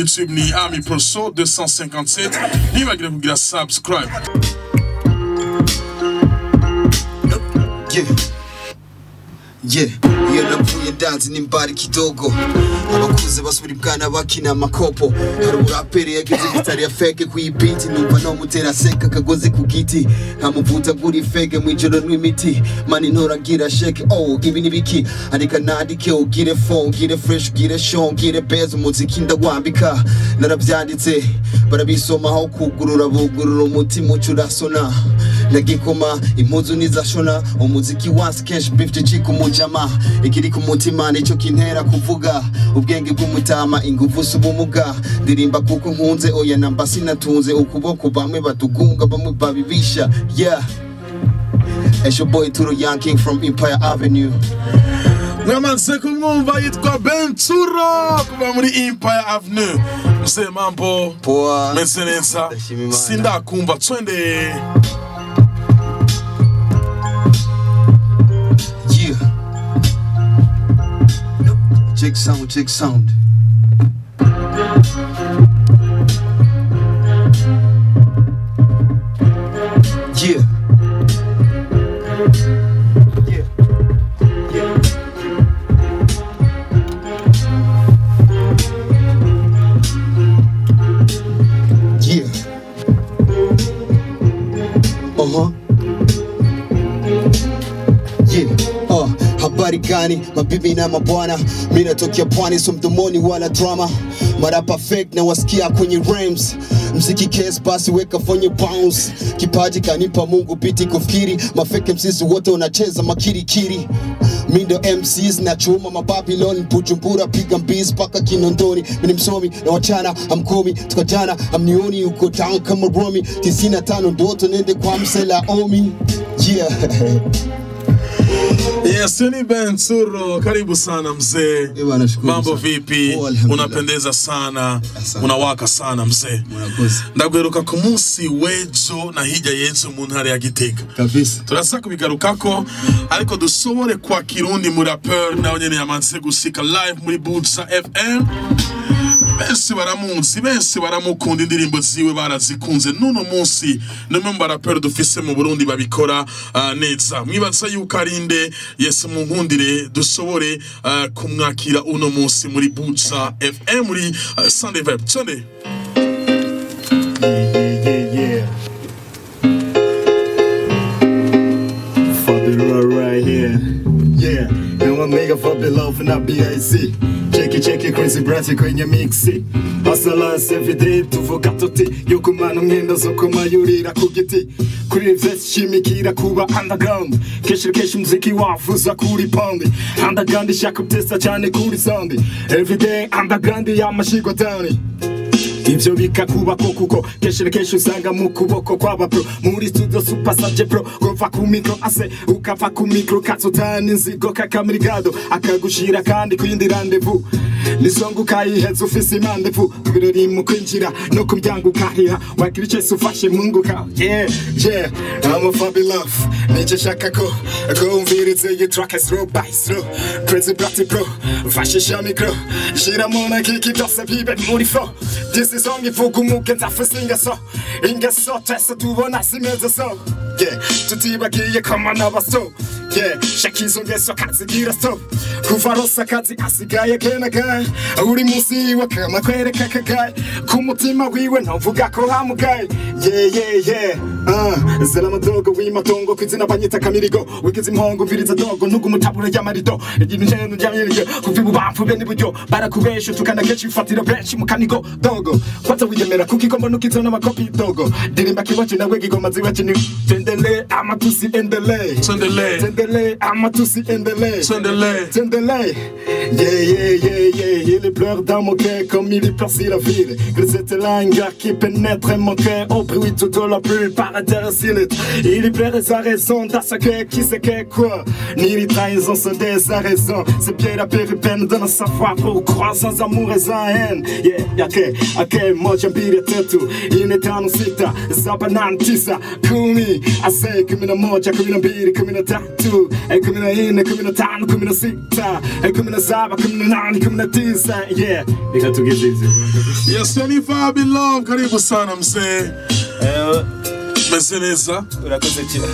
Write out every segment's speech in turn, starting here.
YouTube ni Ami Proso 257 ni bagire kugira subscribe. Iyo navuye danzi n'imbari kidogo abakuze basubira ibwana bakina amakopo hari uraperi yagize gitari ya fake kuyibiti numva no mutera seka kagozi ku giti nkamuvuta guri fake mwijoro n'imiti mani ntoragira shake ibi nibiki arika nandike ugire phone ugire fresh ugire show ugire beza umuziki ndawambika narabyanditse barabisomaho kugurura bugurura umutima ucurasona nagikoma impuzu nizashona umuziki wasi cash beef chiko mujama ikiri ku mutima nico kintera kuvuga ubwenge bw'umutama ingufu subumuga ndirimba kuko nkunze oya namba sinatunze ukuboko bamwe batugunga bamwe babibisha it's your boy Turo Young King from Empire Avenue. Mwamanze kumwumva yitwa Benturo kuva muri Empire Avenue. Mzee mambo poa mesenensa sindakumva twende. Check sound, check sound. Yeah. Habari gani mabibi na mabwana, mimi natokea pwani so mdomoni wala drama, marapa fake na wasikia kwenye rhymes, mziki case basi weka fanye bounce, kipaji kanipa Mungu biti kufikiri, mafake MCs wote wanacheza makirikiri, mindo MCs na chuma mababylon Bujumbura piga mbizi paka Kinondoni, mimi msomi na wachana amkomi tukajana amnioni uko down kama Romi 95 ndoto nende kwa msela omi Yes, ni Benturo, karibu sana mzee. Mambo vipi? Unapendeza sana, unawaka sana mzee. Ndagweruka ku munsi wejo na hijya yejo mu ntara ya Gitega. Kabisa. Turasa kubigarukako ariko dusobore kwa Kirundi mu rapper nawe nyene yamanze gushika live muri Buja FM. Benshi baramukunda indirimbo ziwe barazikunze nuno munsi numwe mu barapper dufise mu Burundi babikora neza. Mwibaza yuko arinde Yesu munkundire dusobore kumwakira uno munsi muri Buja FM muri Sunday Vibe. Sunday. Yeah. For the right here. Yeah. No one make a for the love and not BIC. Check it crazy bratty kwenye mixi. Hustles every day tuvuga tuti yuko mano ngenda zo kumayurira ku giti. Kuri vest shimikira kuba underground. Keshi muziki wavuza kuri pound. Underground shaka testa cyane kuri sound. Every day underground yamashigo down. Ivyo bikakuba kuko keshi usanga mu kuboko kwaba pro muri studio super sage pro gova ku micro ase ukava ku micro katsotani nzigo kakamirigado akagushira kandi kuyindi rendezvous nisongo kayiheza ufise imandepfu birori mu kwinjira no kumyango kahiha wakirice sufashe munguka yeah I'm a fabulous niche shaka ko umvirize you track slow by slow crazy bratty pro fashisha micro shira mona kiki dose pibe muri flow. This is only for Gumuke and Afasinga so. Inga so test to one as so. Yeah, to Tibakia come on over so. Yeah, Shaki's on this so Katsira so. Kufarosa Katsi Asigaya Kenagai. Uri Musi Wakama Kwere Kakagai. Kumutima we went on Fugako Hamugai. Yeah. Zelamadogo, we matongo, Kizina Panita Kamirigo. We get him home, Viriza Dogo, Nugumutabula Yamarido. It didn't change the Jamil, who feel bad for Benibujo. Barakuation to kind of get you fat in the bench, Mukanigo, Dogo. What are we a cookie combo no copy Dogo? Didn't back watching a wiggy go Maziwatini. Tendele, Amatusi in the lay. Tendele, Amatusi in the lay. Tendele. Yeah. Il pleure dans mon cœur comme il pleure sur la ville. Que cette langue qui pénètre mon cœur au bruit de la plupart. par intéressé. Il libère sa raison dans sa queue qui sait que quoi. Ni les trahisons sont des raisons. C'est bien la péripène de notre savoir pour croire sans amour et sans haine. Yeah, ok, moi j'ambire tetu. Inetano sita, zabanantisa. Kumi, ase, kumina moja, kumina mbiri, kumina tatu. Kumina ine, kumina tano, kumina sita. Kumina saba, kumina nani, kumina tisa. Yeah, they got to get easy. Yes, yani Fabi Love, karibu sana mzee. Umeze neza? Urakoze cyane.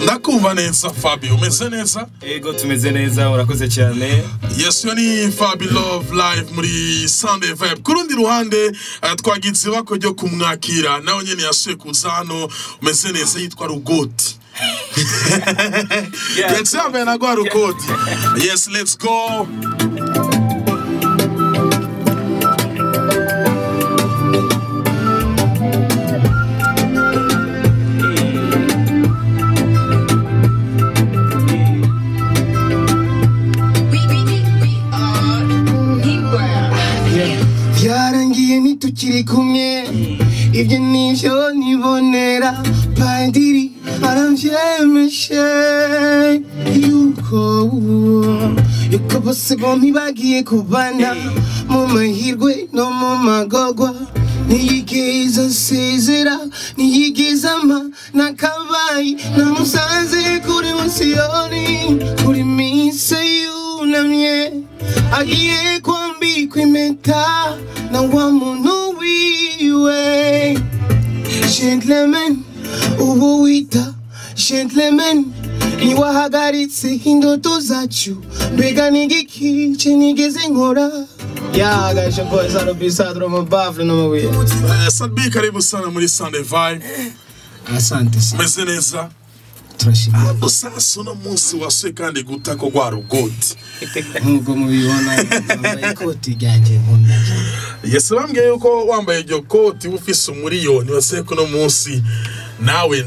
Ndakumva neza Fabi, umeze neza? Ego tumeze neza, urakoze cyane. Yes, yani Fabi Love live muri Sunday Vibe. Kurundi ruhande twagize bako ryo kumwakira. Nawe nyene yasuye kuza hano, umeze neza, yitwa Rugoti. Let's have an Rugoti. Yes, let's go. Tukiri kumwe ibyo nivyo nibonera padiri aramvyemeshe yuko bose bombi bagiye kubana mu mahirwe no mu magogwa ntiyigeze nsezera ntiyigeze ampa n'akabayi namusanze kuri wasiyoni kuri mise yunamye agiye kwambikwa impeta na wa muntu wiwe gentleman ubu wita gentleman niwahagaritse indoto zacu mbega n'igiki cye nigeze nkora yagasha boys are bisadro mabafle no mabuye Sadbi karibu sana muri Sunday Vibe. Asante umeze neza turashimira sasa uno munsi wasuye kandi gutako gwa Rugoti nkuko mubibona nambaye ikoti ryanje nkunda. Yes, bambwiye yuko wambaye iryo koti ufise umuriyoni wasuye kuno munsi nawe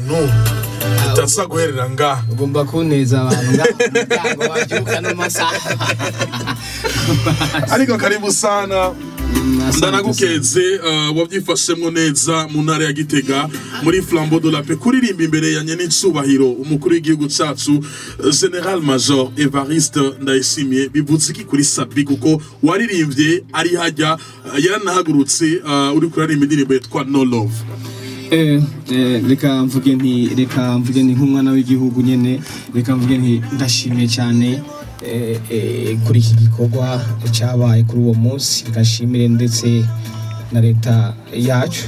utasa guherera nga ugomba kuneza abantu ngaho babyuka no masaha ariko karibu sana. Ndanagukeze wabyifashemwo neza mu ntara ya Gitega muri Flambeau de la Paix kuririmba imbere ya nyene ncubahiro umukuru w'igihugu cacu General Major Evariste Ndayishimiye bivuze iki kuri Sadbi kuko waririmbye ari hajya yaranahagurutse uri kuririmba indirimbo yitwa No Love. Reka mvuge nti nk'umwana w'igihugu nyene reka mvuge nti ndashimye cyane kuri iki gikorwa cyabaye kuri uwo munsi gashimire ndetse na leta yacu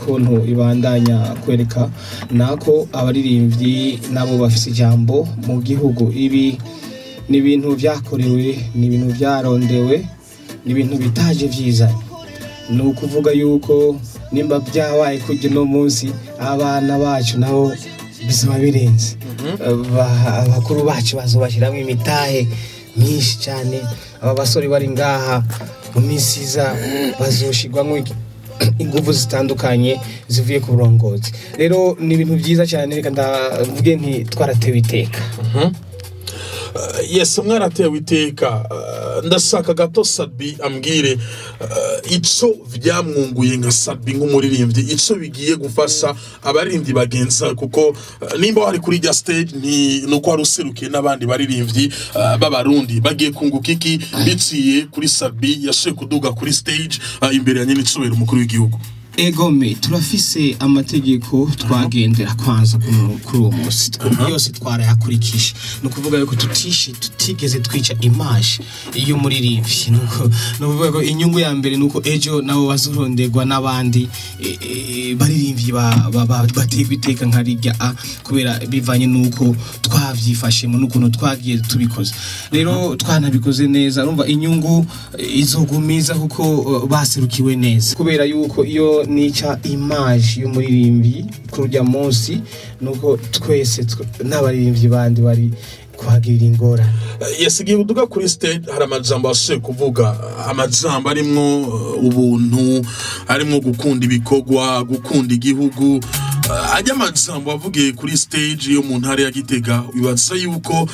kuntu ibandanya kwereka nako abaririmbyi nabo bafite ijambo mu gihugu. Ibi ni ibintu byakorewe, ni ibintu byarondewe, ni ibintu bitaje vyiza. Ni ukuvuga yuko nimba byabaye kujya no munsi abana bacu nabo bisaba birenze. Abakuru bacu bazobashiramo imitahe myinshi cyane. Aba basore bari ngaha mu misiza bazoshigwamo ingufu zitandukanye zivuye ku burongozi. Rero ni ibintu byiza cyane, reka ndavuge nti twaratewe iteka. Yes, mwaratewe iteka. Ndashaka gato Sadbi ambwire ico vyamwunguye nka Sadbi nk'umuririmbyi, ico bigiye gufasha abaririmbyi bagenza kuko nimba wari kuri ja stage nuko waruserukiye n'abandi baririmbyi b'abarundi bagiye kunguka iki biciye kuri Sadbi yashoye kuduga kuri stage imbere ya nyene icobera umukuru w'igihugu. Egome turafise amategeko twagendera kwanza kuri uwo munsi yose twarayakurikisha. No kuvuga yuko tutigeze twica image iyo muririmbyi, no kuvuga ko inyungu ya mbere nuko ejo nabo bazurondegwa n'abandi baririmbyi bategwa iteka nkarijya kubera bivanye nuko twavyifashemo n'ukuntu twagiye tubikoze. Rero twanabikoze neza, urumva inyungu izogumiza kuko baserukiwe neza kubera yuko iyo nica image y'umuririmbyi kurya munsi nuko twese n'abaririmbyi bandi bari kuhagirira ingorane. Yes, igihe uduga kuri stage hari amajambo ashoye kuvuga, amajambo arimwo ubuntu, arimwo gukunda ibikorwa, gukunda igihugu. ajya amajambo avugiye kuri stage yo mu ntara ya Gitega wibaza yuko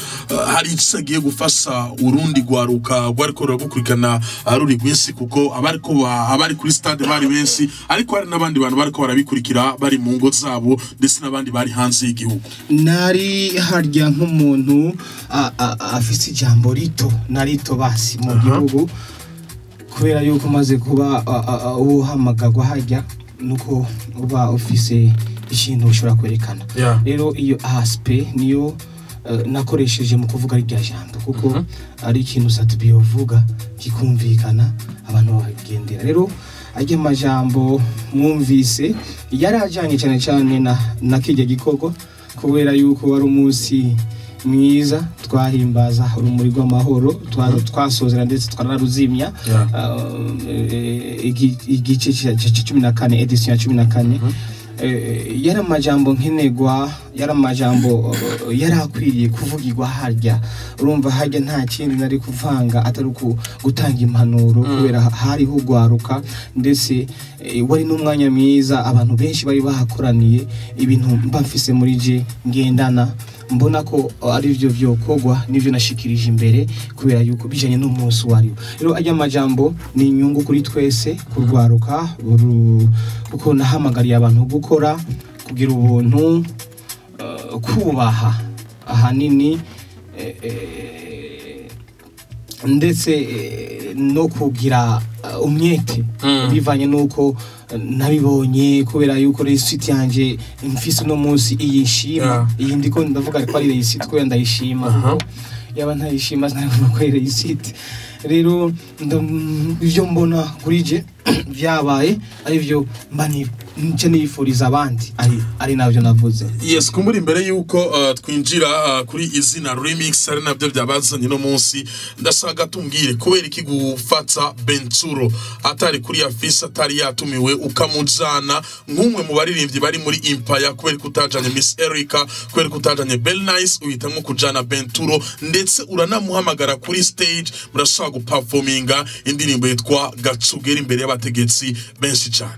hari icagiye gufasha urundi gwaruka gwariko rugukurikana ruri gwisi kuko abari kuri stade bari benshi ariko hari nabandi bantu bariko barabikurikira bari mu ngo zabo ndetse nabandi bari hanze y'igihugu nari harya nk'umuntu afite ijambo rito narito basi mu gihugu kubera yuko maze kuba uhamagagwa hajya nuko uba office ikintu ushobora kwerekana rero iyo aspe niyo nakoresheje mu kuvuga irya jambo kuko ari ikintu satubiyo vuga kikumvikana abantu bagendera rero ajye majambo mwumvise yarajanye cyane cyane na kijya gikoko kubera yuko wari umunsi mwiza twahimbaza urumuri rw'amahoro twasozera ndetse twararuzimya igice cya 14 edition ya 14 yara majambo nkenegwa yara majambo yarakwiriye kuvugirwa harya urumva harya nta kindi nari kuvanga atari gutanga impanuro kubera hari hugwaruka ndetse wari n'umwanya mwiza abantu benshi bari bahakoraniye ibintu mbafise muri je ngendana mbona ko ari byo byokogwa nivyo nashikirije imbere kubera yuko bijanye n'umunsi wariyo rero ajya majambo ni inyungu kuri twese kurwaruka kuko nahamagariye abantu gukora kugira ubuntu kubaha ahanini ndetse no kugira umwete bivanye nuko nabibonye kubera yuko resiti yanje mfise no munsi iyishima iyi ndiko ndavuga ko ari resiti ko ndayishima yaba ntayishima sinabona ko ari resiti rero ibyo mbona kuri je byabaye ari byo mbani nce nifuriza abandi ari navyo navuze yes kumuri imbere yuko twinjira kuri izina remix ari navyo byabazanye no munsi ndashaka tumbwire kubera iki gufata Benturo atari kuri afisa atari yatumiwe ukamujana nk'umwe mu baririmbyi bari muri Empire kubera kutajanye Miss Erica kubera kutajanye Belnice uhitamwe kujana Benturo ndetse uranamuhamagara kuri stage murashaka guperforminga indirimbo yitwa Gacugera imbere y'abategetsi benshi cyane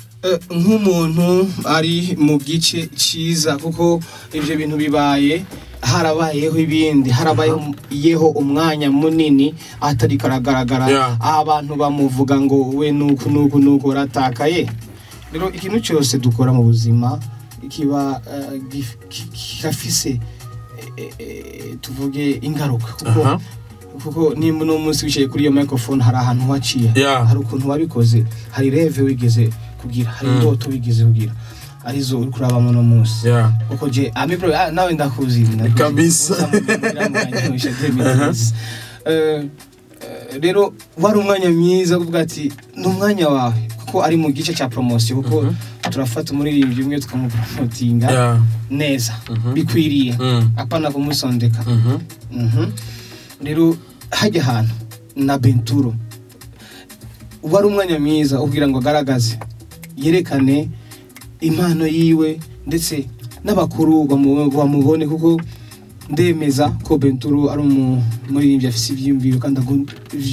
nk'umuntu ari mu gice ciza kuko ivyo bintu bibaye harabayeho ibindi harabayeho umwanya munini atari karagaragara abantu bamuvuga ngo we nuko ratakaye rero ikintu cyose dukora mu buzima kiba gafise tuvuge ingaruka kuko nimba no munsi wicaye kuri iyo microphone hari ahantu waciye hari ukuntu wabikoze hari reve wigeze kugira hari ndoto wigeze kugira arizo uri kuraba no munsi uko je amibro nawe ndakuzi kabisa rero wari umwanya mwiza kuvuga ati n'umwanya wawe kuko ari mu gice cya promotion kuko turafata umuririmbyi umwe tukamupromotinga neza bikwiriye apana kumusondeka rero hajya ahantu na Benturo wari umwanya mwiza ubwira ngo agaragaze yerekane impano yiwe ndetse n'abakuru bamubone kuko ndemeza ko Benturo ari umuririmbyi afise ibyiyumviro kandi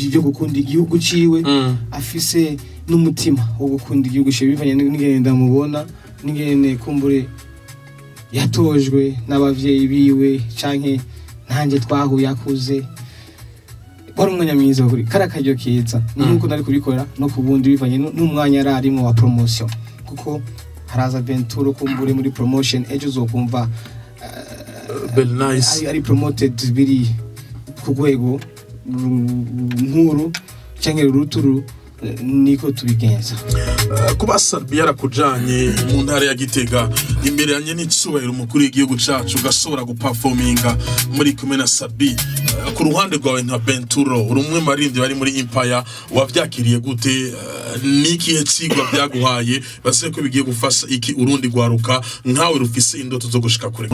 byo gukunda igihugu ciwe afise n'umutima wo gukunda igihugu ciwe bivanye n'ingene ndamubona n'ingene kumbure yatojwe n'abavyeyi biwe canke ntange twahuye akuze wari umwanya mwiza kuri karakaryo keza nuko nari kubikora no kubundi bivanye n'umwanya ararimo wa promotion kuko haraza Benturo kumbure muri promotion ejo zokumva Belnice ari promoted biri ku rwego nkuru cyangwa ruturu niko tubigenza kuba Sarbi yarakujanye mu ntara ya Gitega imbere yanye n'icubahiro umukuru w'igihugu cacu gashobora guperforminga muri kumena Sarbi ku ruhande rwawe nka Benturo urumwe marindi bari muri Empire wavyakiriye gute niki cigwa byaguhaye base ko bigiye gufasha iki urundi gwaruka nkawe rufise indoto zo gushika kure